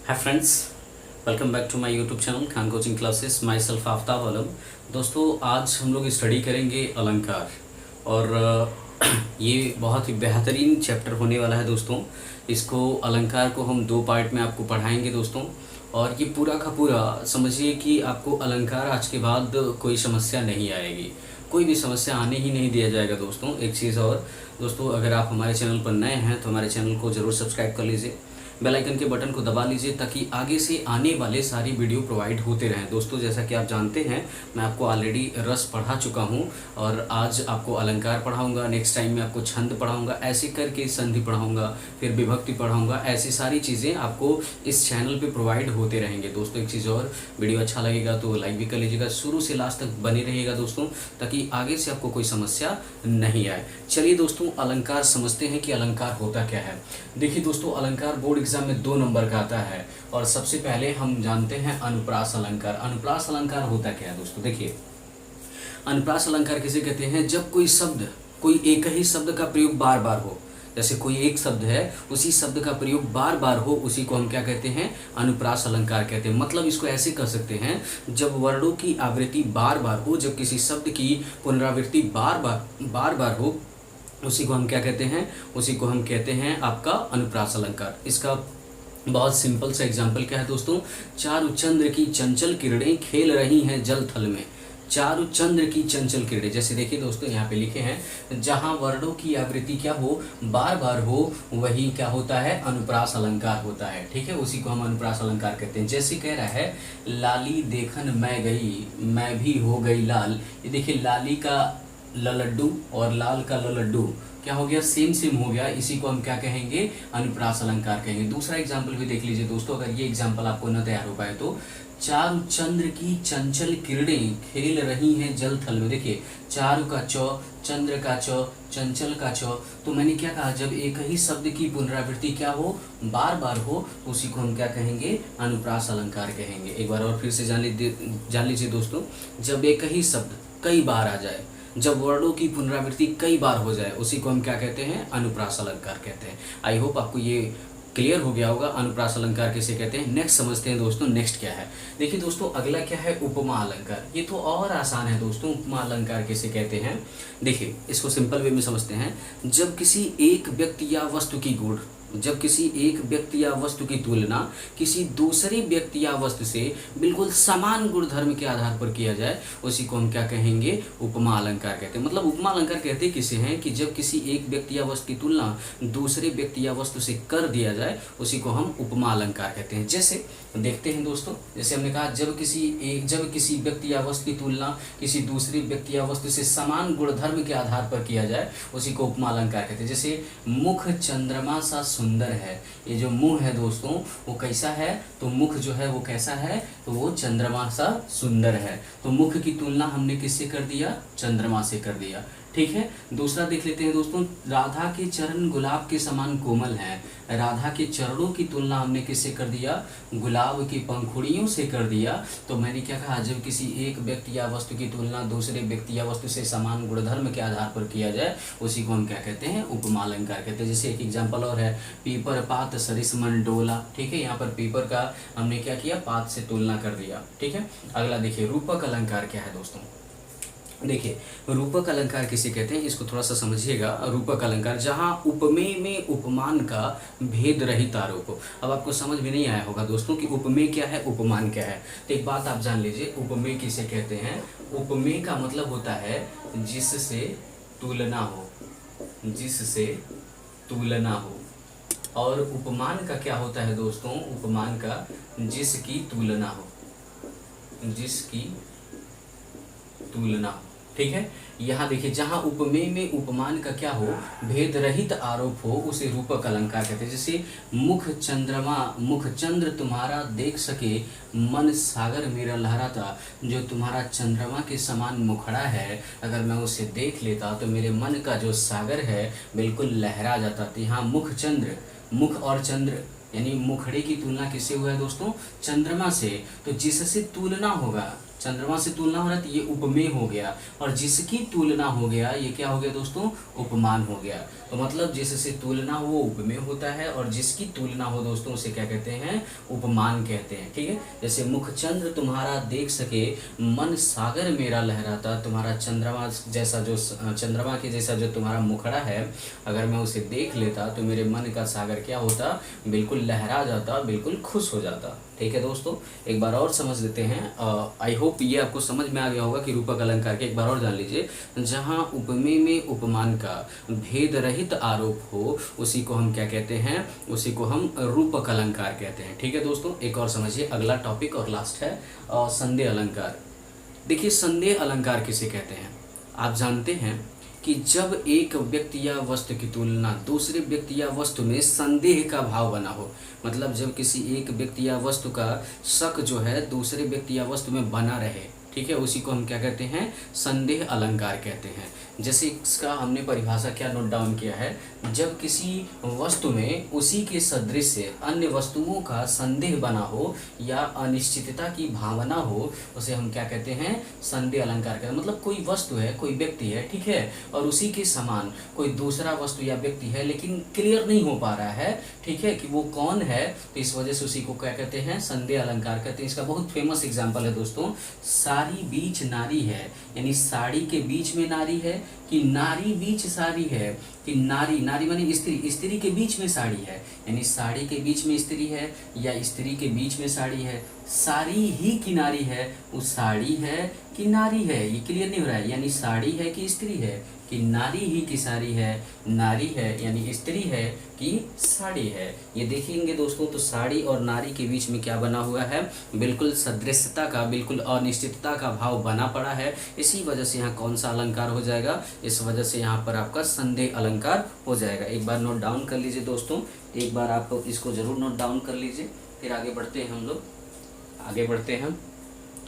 Hi friends, welcome back to my YouTube channel Khan coaching classes. Myself Aftab Alam. दोस्तों, आज हम लोग स्टडी करेंगे अलंकार और ये बहुत ही बेहतरीन चैप्टर होने वाला है दोस्तों। इसको अलंकार को हम दो पार्ट में आपको पढ़ाएंगे दोस्तों। और ये पूरा का पूरा समझिए कि आपको अलंकार आज के बाद कोई समस्या नहीं आएगी, कोई भी समस्या आने ही नहीं दिया जाएगा दोस्तों। एक चीज़ और दोस्तों, अगर आप हमारे चैनल पर नए हैं तो हमारे चैनल को ज़रूर सब्सक्राइब कर लीजिए, बेल आइकन के बटन को दबा लीजिए ताकि आगे से आने वाले सारी वीडियो प्रोवाइड होते रहें। दोस्तों, जैसा कि आप जानते हैं, मैं आपको ऑलरेडी रस पढ़ा चुका हूं और आज आपको अलंकार पढ़ाऊंगा, नेक्स्ट टाइम में आपको छंद पढ़ाऊंगा, ऐसे करके संधि पढ़ाऊंगा, फिर विभक्ति पढ़ाऊंगा। ऐसी सारी चीज़ें आपको इस चैनल पे प्रोवाइड होते रहेंगे दोस्तों। एक चीज़ और, वीडियो अच्छा लगेगा तो लाइक भी कर लीजिएगा, शुरू से लास्ट तक बने रहिएगा दोस्तों, ताकि आगे से आपको कोई समस्या नहीं आए। चलिए दोस्तों, अलंकार समझते हैं कि अलंकार होता क्या है। देखिए दोस्तों, अलंकार बोर्ड एग्जाम में 2 नंबर का आता है और सबसे पहले हम जानते हैं अनुप्रास अलंकार। अनुप्रास अलंकार होता क्या है दोस्तों? देखिए, अनुप्रास अलंकार किसे कहते हैं? जब कोई शब्द, कोई एक ही शब्द का प्रयोग बार बार हो, जैसे कोई एक शब्द है, उसी शब्द का प्रयोग बार बार हो, उसी को हम क्या कहते हैं? अनुप्रास अलंकार कहते हैं। मतलब इसको ऐसे कह सकते हैं, जब वर्णों की आवृत्ति बार बार हो, जब किसी शब्द की पुनरावृत्ति बार बार हो, उसी को हम क्या कहते हैं? उसी को हम कहते हैं आपका अनुप्रास अलंकार। इसका बहुत सिंपल सा एग्जाम्पल क्या है दोस्तों? चारु चंद्र की चंचल किरणें खेल रही हैं जल थल में। चारु चंद्र की चंचल किरणें, जैसे देखिए दोस्तों, यहाँ पे लिखे हैं, जहाँ वर्णों की आवृत्ति क्या हो, बार बार हो, वही क्या होता है? अनुप्रास अलंकार होता है। ठीक है, उसी को हम अनुप्रास अलंकार कहते हैं। जैसे कह रहा है, लाली देखन मैं गई, मैं भी हो गई लाल। ये देखिए, लाली का लड्डू और लाल का लड्डू क्या हो गया? सेम हो गया। इसी को हम क्या कहेंगे? अनुप्रास अलंकार कहेंगे। दूसरा एग्जाम्पल भी देख लीजिए दोस्तों, अगर ये एग्जाम्पल आपको न तैयार हो पाए तो, चारु चंद्र की चंचल किरणें खेल रही हैं जल थल में। देखिए, चारु का चौ, चंद्र का चौ, चंचल का चौ। तो मैंने क्या कहा? जब एक ही शब्द की पुनरावृत्ति क्या हो, बार बार हो, तो उसी को हम क्या कहेंगे? अनुप्रास अलंकार कहेंगे। एक बार और फिर से जान लीजिए दोस्तों, जब एक ही शब्द कई बार आ जाए, जब वर्णों की पुनरावृत्ति कई बार हो जाए, उसी को हम क्या कहते हैं? अनुप्रास अलंकार कहते हैं। आई होप आपको ये क्लियर हो गया होगा अनुप्रास अलंकार किसे कहते हैं। नेक्स्ट समझते हैं दोस्तों, नेक्स्ट क्या है। देखिए दोस्तों, अगला क्या है? उपमा अलंकार। ये तो और आसान है दोस्तों। उपमा अलंकार किसे कहते हैं? देखिए, इसको सिंपल वे में समझते हैं। जब किसी एक व्यक्ति या वस्तु की गुण, जब किसी एक व्यक्ति या वस्तु की तुलना किसी दूसरे व्यक्ति या वस्तु से बिल्कुल समान गुण धर्म के आधार पर किया जाए, उसी को हम क्या कहेंगे? उपमा अलंकार कहते हैं। मतलब उपमा अलंकार कहते किसे हैं? कि जब किसी एक व्यक्ति या वस्तु की तुलना दूसरे व्यक्ति या वस्तु से कर दिया जाए, उसी को हम उपमा अलंकार कहते हैं। जैसे देखते हैं दोस्तों, जैसे हमने कहा, जब किसी व्यक्ति या वस्तु की तुलना किसी दूसरे व्यक्ति या वस्तु से समान गुण धर्म के आधार पर किया जाए, उसी को उपमा अलंकार कहते हैं। जैसे, मुख चंद्रमा सा सुंदर है। ये जो मुंह है दोस्तों, वो कैसा है? तो मुख जो है वो कैसा है? तो वो चंद्रमा सा सुंदर है। तो मुख की तुलना हमने किससे कर दिया? चंद्रमा से कर दिया। ठीक है, दूसरा देख लेते हैं दोस्तों, राधा के चरण गुलाब के समान कोमल हैं। राधा के चरणों की तुलना हमने किससे कर दिया? गुलाब की पंखुड़ियों से कर दिया। तो मैंने क्या कहा? जब किसी एक व्यक्ति या वस्तु की तुलना दूसरे व्यक्ति या वस्तु से समान गुणधर्म के आधार पर किया जाए, उसी को हम क्या कहते हैं? उपमा अलंकार कहते हैं। जैसे एक एग्जाम्पल और है, पीपर पात सरिस मन डोला। ठीक है, यहाँ पर पीपर का हमने क्या किया? पात से तुलना कर दिया। ठीक है, अगला देखिए, रूपक अलंकार क्या है दोस्तों? देखिए, रूपक अलंकार किसे कहते हैं, इसको थोड़ा सा समझिएगा। रूपक अलंकार, जहाँ उपमेय में उपमान का भेद रहित आरोप हो। अब आपको समझ में नहीं आया होगा दोस्तों कि उपमेय क्या है, उपमान क्या है। तो एक बात आप जान लीजिए, उपमेय किसे कहते हैं? उपमेय का मतलब होता है जिससे तुलना हो, जिससे तुलना हो। और उपमान का क्या होता है दोस्तों? उपमान का जिसकी तुलना हो, जिसकी तुलना। ठीक है, यहाँ देखिए, जहाँ उपमेय में उपमान का क्या हो, भेद रहित आरोप हो, उसे रूपक अलंकार कहते हैं। जैसे, मुख चंद्र तुम्हारा देख सके, मन सागर मेरा लहराता। जो तुम्हारा चंद्रमा के समान मुखड़ा है, अगर मैं उसे देख लेता तो मेरे मन का जो सागर है बिल्कुल लहरा जाता। तो यहाँ मुख चंद्र, मुख और चंद्र यानी मुखड़े की तुलना किससे हुआ है दोस्तों? चंद्रमा से। तो जिससे तुलना होगा, चंद्रमा से तुलना हो रहा है तो ये उपमेय हो गया, और जिसकी तुलना हो गया ये क्या हो गया दोस्तों, उपमान हो गया। तो मतलब जिससे तुलना हो वो उपमेय होता है, और जिसकी तुलना हो दोस्तों उसे क्या कहते हैं, उपमान कहते हैं। ठीक है, जैसे मुखचंद्र तुम्हारा देख सके, मन सागर मेरा लहराता। तुम्हारा चंद्रमा जैसा जो चंद्रमा के जैसा जो तुम्हारा मुखड़ा है, अगर मैं उसे देख लेता तो मेरे मन का सागर क्या होता, बिल्कुल लहरा जाता, बिल्कुल खुश हो जाता। ठीक है दोस्तों, एक बार और समझ लेते हैं। आई होप ये आपको समझ में आ गया होगा कि रूपक अलंकार के। एक बार और जान लीजिए, जहाँ उपमेय में उपमान का भेद रहित आरोप हो उसी को हम क्या कहते हैं, उसी को हम रूपक अलंकार कहते हैं। ठीक है दोस्तों, एक और समझिए, अगला टॉपिक और लास्ट है संदेह अलंकार। देखिए संदेह अलंकार किसे कहते हैं, आप जानते हैं कि जब एक व्यक्ति या वस्तु की तुलना दूसरे व्यक्ति या वस्तु में संदेह का भाव बना हो, मतलब जब किसी एक व्यक्ति या वस्तु का शक जो है दूसरे व्यक्ति या वस्तु में बना रहे, ठीक है, उसी को हम क्या कहते हैं, संदेह अलंकार कहते हैं। जैसे इसका हमने परिभाषा क्या नोट डाउन किया है, जब किसी वस्तु में उसी के सदृश से अन्य वस्तुओं का संदेह बना हो या अनिश्चितता की भावना हो, उसे हम क्या कहते हैं, संदेह अलंकार कहते हैं। मतलब कोई वस्तु है, कोई व्यक्ति है, ठीक है, और उसी के समान कोई दूसरा वस्तु या व्यक्ति है, लेकिन क्लियर नहीं हो पा रहा है, ठीक है, कि वो कौन है, तो इस वजह से उसी को क्या कहते हैं, संदेह अलंकार कहते हैं। इसका बहुत फेमस एग्जाम्पल है दोस्तों, साड़ी बीच नारी है, यानी साड़ी के बीच में नारी है, कि नारी बीच साड़ी है, कि नारी, नारी माने स्त्री, स्त्री के बीच में साड़ी है, यानी साड़ी के बीच में स्त्री है, या स्त्री के बीच में साड़ी है। साड़ी ही किनारी है, वो साड़ी है कि नारी है, ये क्लियर नहीं हो रहा है, यानी साड़ी है कि स्त्री है, कि नारी ही की साड़ी है, नारी है यानी स्त्री है कि साड़ी है। ये देखेंगे दोस्तों, तो साड़ी और नारी के बीच में क्या बना हुआ है, बिल्कुल सदृशता का, बिल्कुल अनिश्चितता का भाव बना पड़ा है। इसी वजह से यहाँ कौन सा अलंकार हो जाएगा, इस वजह से यहाँ पर आपका संदेह अलंकार हो जाएगा। एक बार नोट डाउन कर लीजिए दोस्तों, एक बार आप इसको जरूर नोट डाउन कर लीजिए, फिर आगे बढ़ते हैं, हम लोग आगे बढ़ते हैं।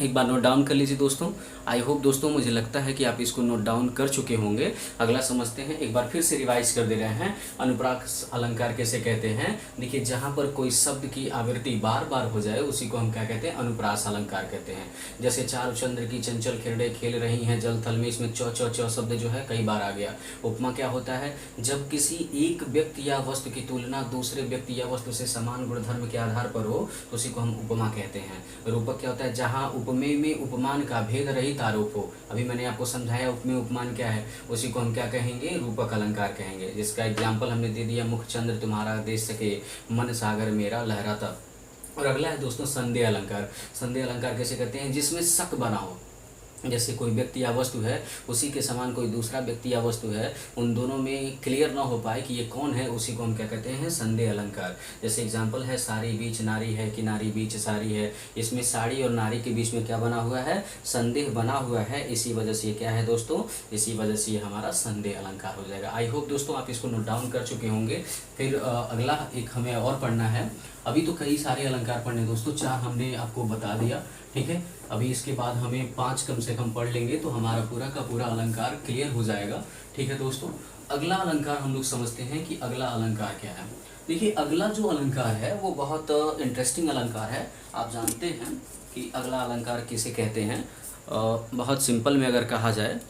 एक बार नोट डाउन कर लीजिए दोस्तों। आई होप दोस्तों, मुझे लगता है कि आप इसको नोट डाउन कर चुके होंगे। अगला समझते हैं, एक बार फिर से रिवाइज कर दे रहे हैं। अनुप्रास अलंकार कैसे कहते हैं, देखिए जहाँ पर कोई शब्द की आवृत्ति बार बार हो जाए उसी को हम क्या कहते हैं, अनुप्रास अलंकार कहते हैं। जैसे चारु चंद्र की चंचल किरणें खेल रही हैं जल थल में, इसमें चौ चौ चौ शब्द जो है कई बार आ गया। उपमा क्या होता है, जब किसी एक व्यक्ति या वस्तु की तुलना दूसरे व्यक्ति या वस्तु से समान गुणधर्म के आधार पर हो तो उसी को हम उपमा कहते हैं। रूपक क्या होता है, जहाँ उपमेय में उपमान का भेद रहित आरोप हो। अभी मैंने आपको समझाया उपमेय उपमान क्या है, उसी को हम क्या कहेंगे, रूपक अलंकार कहेंगे। जिसका एग्जाम्पल हमने दे दिया, मुखचंद्र तुम्हारा देख सके, मन सागर मेरा लहराता। और अगला है दोस्तों संदेह अलंकार। संदेह अलंकार कैसे कहते हैं, जिसमें शक बना हो, जैसे कोई व्यक्ति या वस्तु है, उसी के समान कोई दूसरा व्यक्ति या वस्तु है, उन दोनों में क्लियर ना हो पाए कि ये कौन है, उसी को हम क्या कहते हैं, संदेह अलंकार। जैसे एग्जांपल है, साड़ी बीच नारी है कि नारी बीच साड़ी है, इसमें साड़ी और नारी के बीच में क्या बना हुआ है, संदेह बना हुआ है। इसी वजह से ये क्या है दोस्तों, इसी वजह से ये हमारा संदेह अलंकार हो जाएगा। आई होप दोस्तों आप इसको नोट डाउन कर चुके होंगे। फिर अगला एक हमें और पढ़ना है। अभी तो कई सारे अलंकार पढ़ने दोस्तों, 4 हमने आपको बता दिया, ठीक है। अभी इसके बाद हमें 5 कम से कम पढ़ लेंगे तो हमारा पूरा का पूरा अलंकार क्लियर हो जाएगा, ठीक है दोस्तों। अगला अलंकार हम लोग समझते हैं कि अगला अलंकार क्या है। देखिए अगला जो अलंकार है वो बहुत इंटरेस्टिंग अलंकार है। आप जानते हैं कि अगला अलंकार किसे कहते हैं, बहुत सिंपल में अगर कहा जाए,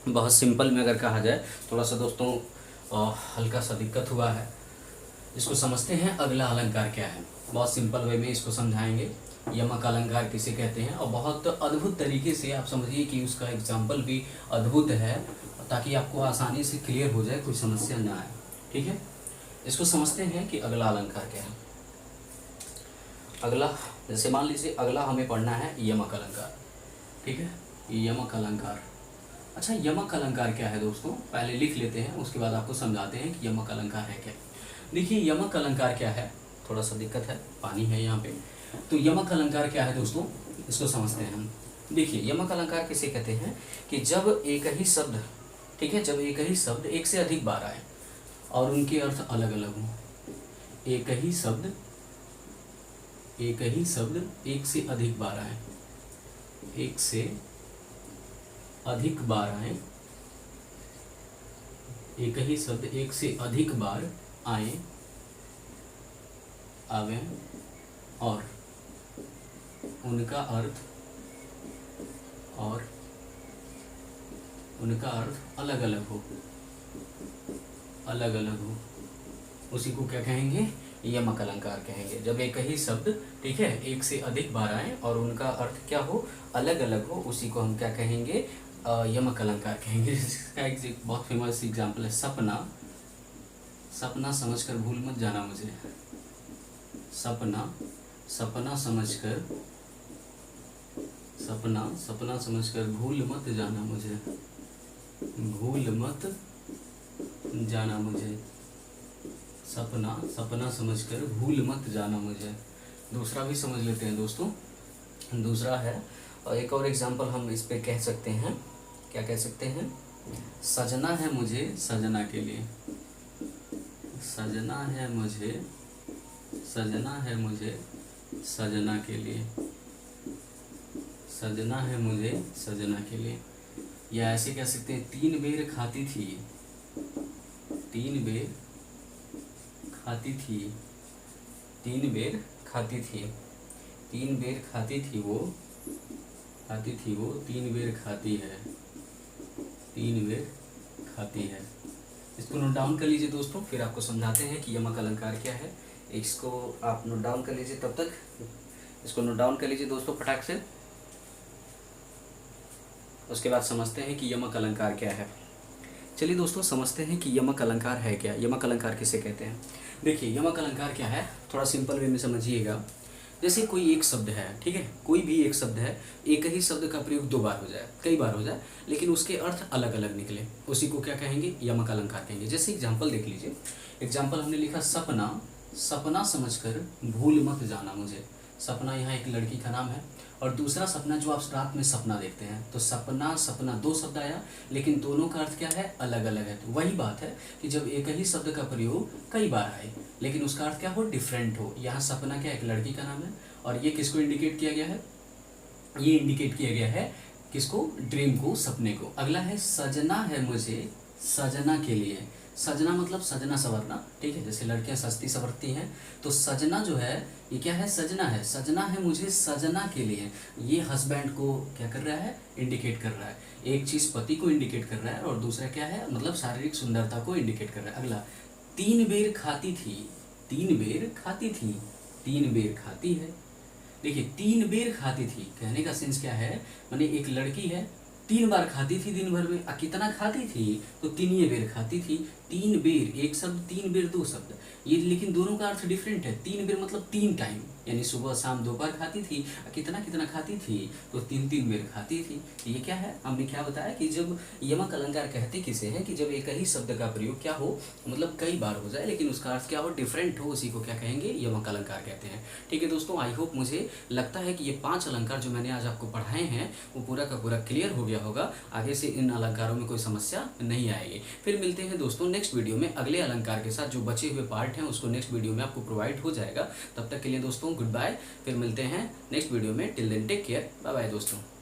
बहुत सिंपल में अगर कहा जाए, थोड़ा सा दोस्तों हल्का सा दिक्कत हुआ है, इसको समझते हैं अगला अलंकार क्या है। बहुत सिंपल वे में इसको समझाएंगे। यमक अलंकार किसे कहते हैं, और बहुत अद्भुत तरीके से आप समझिए कि उसका एग्जाम्पल भी अद्भुत है, ताकि आपको आसानी से क्लियर हो जाए, कोई समस्या ना आए, ठीक है। इसको समझते हैं कि अगला अलंकार क्या है। अगला, जैसे मान लीजिए अगला हमें पढ़ना है यमक अलंकार, ठीक है, यमक अलंकार। अच्छा यमक अलंकार क्या है दोस्तों, पहले लिख लेते हैं, उसके बाद आपको समझाते हैं कि यमक अलंकार है क्या। देखिए यमक अलंकार क्या है, थोड़ा सा दिक्कत है, पानी है यहाँ पे। तो यमक अलंकार क्या है दोस्तों, इसको समझते हैं हम। देखिए यमक अलंकार किसे कहते हैं, कि जब एक ही शब्द, ठीक है, जब एक ही शब्द एक से अधिक बार आए और उनके अर्थ अलग अलग हों। एक ही शब्द एक से अधिक बार आए, एक से अधिक बार आए, एक ही शब्द एक से अधिक बार आए, आवे, और उनका अर्थ और उनका अर्थ अलग अलग हो, अलग अलग हो, उसी को क्या कहेंगे, यमक अलंकार कहेंगे। जब एक ही शब्द, ठीक है, एक से अधिक बार आए और उनका अर्थ क्या हो, अलग अलग हो, उसी को हम क्या कहेंगे, यमक अलंकार कहेंगे। इसका एक बहुत फेमस एग्जाम्पल है सपना। सपना समझकर भूल मत जाना मुझे, सपना, सपना समझकर, सपना, सपना समझकर भूल मत जाना मुझे, भूल मत जाना मुझे, सपना, सपना समझकर भूल मत जाना मुझे। दूसरा भी समझ लेते हैं दोस्तों। दूसरा है, और एक और एग्जाम्पल हम इस पे कह सकते हैं, क्या कह सकते हैं, सजना है मुझे सजना के लिए, सजना है मुझे, सजना है मुझे सजना के लिए, सजना है मुझे सजना के लिए। या ऐसे कह सकते हैं, 3 बेर खाती थी, 3 बेर खाती थी, 3 बेर खाती थी, 3 बेर खाती थी वो, खाती थी वो, 3 बेर खाती है, 3 बेर खाती है। इसको नोट डाउन कर लीजिए दोस्तों, फिर आपको समझाते हैं कि यमक अलंकार क्या है। इसको आप नोट डाउन कर लीजिए, तब तक इसको नोट डाउन कर लीजिए दोस्तों फटाक से। उसके बाद समझते हैं कि यमक अलंकार क्या है। चलिए दोस्तों समझते हैं कि यमक अलंकार है क्या, यमक अलंकार किसे कहते हैं। देखिए यमक अलंकार क्या है, थोड़ा सिंपल वे में समझिएगा। जैसे कोई एक शब्द है, ठीक है, कोई भी एक शब्द है, एक ही शब्द का प्रयोग 2 बार हो जाए, कई बार हो जाए, लेकिन उसके अर्थ अलग अलग निकले, उसी को क्या कहेंगे, यमक अलंकार कहेंगे। जैसे एग्जाम्पल देख लीजिए, एग्जाम्पल हमने लिखा सपना, सपना समझकर भूल मत जाना मुझे। सपना यहाँ एक लड़की का नाम है, और दूसरा सपना जो आप रात में सपना देखते हैं, तो सपना, सपना 2 शब्द आया, लेकिन दोनों का अर्थ क्या है, अलग अलग है। तो वही बात है कि जब एक ही शब्द का प्रयोग कई बार आए, लेकिन उसका अर्थ क्या हो, डिफरेंट हो। यहाँ सपना क्या एक लड़की का नाम है, और ये किसको इंडिकेट किया गया है, ये इंडिकेट किया गया है किसको, ड्रीम को, सपने को। अगला है सजना है मुझे सजना के लिए। सजना मतलब सजना संवरना, ठीक है, जैसे लड़कियां सजती संवरती हैं, तो सजना जो है ये क्या है, सजना है, सजना है मुझे सजना के लिए। ये हस्बैंड को क्या कर रहा है, इंडिकेट कर रहा है। एक चीज़ पति को इंडिकेट कर रहा है, और दूसरा क्या है, मतलब शारीरिक सुंदरता को इंडिकेट कर रहा है। अगला 3 बेर खाती थी, 3 बेर खाती थी, 3 बेर खाती है। देखिए 3 बेर खाती थी, कहने का सेंस क्या है, माने एक लड़की है, 3 बार खाती थी दिन भर में। कितना खाती थी, तो 3 बेर खाती थी। 3 बेर एक शब्द, 3 बेर 2 शब्द, ये लेकिन दोनों का अर्थ डिफरेंट है। 3 बेर मतलब 3 टाइम, यानी सुबह शाम दोपहर खाती थी। कितना कितना खाती थी, तो 3 बेर खाती थी। ये क्या है, हमने क्या बताया कि जब यमक अलंकार कहते किसे हैं, कि जब एक ही शब्द का प्रयोग क्या हो, मतलब कई बार हो जाए, लेकिन उसका अर्थ क्या हो, डिफरेंट हो, उसी को क्या कहेंगे, यमक अलंकार कहते हैं। ठीक है दोस्तों, आई होप, मुझे लगता है कि ये 5 अलंकार जो मैंने आज आपको पढ़ाए हैं वो पूरा का पूरा क्लियर हो गया होगा। आगे से इन अलंकारों में कोई समस्या नहीं आएगी। फिर मिलते हैं दोस्तों नेक्स्ट वीडियो में अगले अलंकार के साथ। जो बचे हुए पार्ट हैं उसको नेक्स्ट वीडियो में आपको प्रोवाइड हो जाएगा। तब तक के लिए दोस्तों गुड बाय, फिर मिलते हैं नेक्स्ट वीडियो में। Till then take care, bye bye दोस्तों।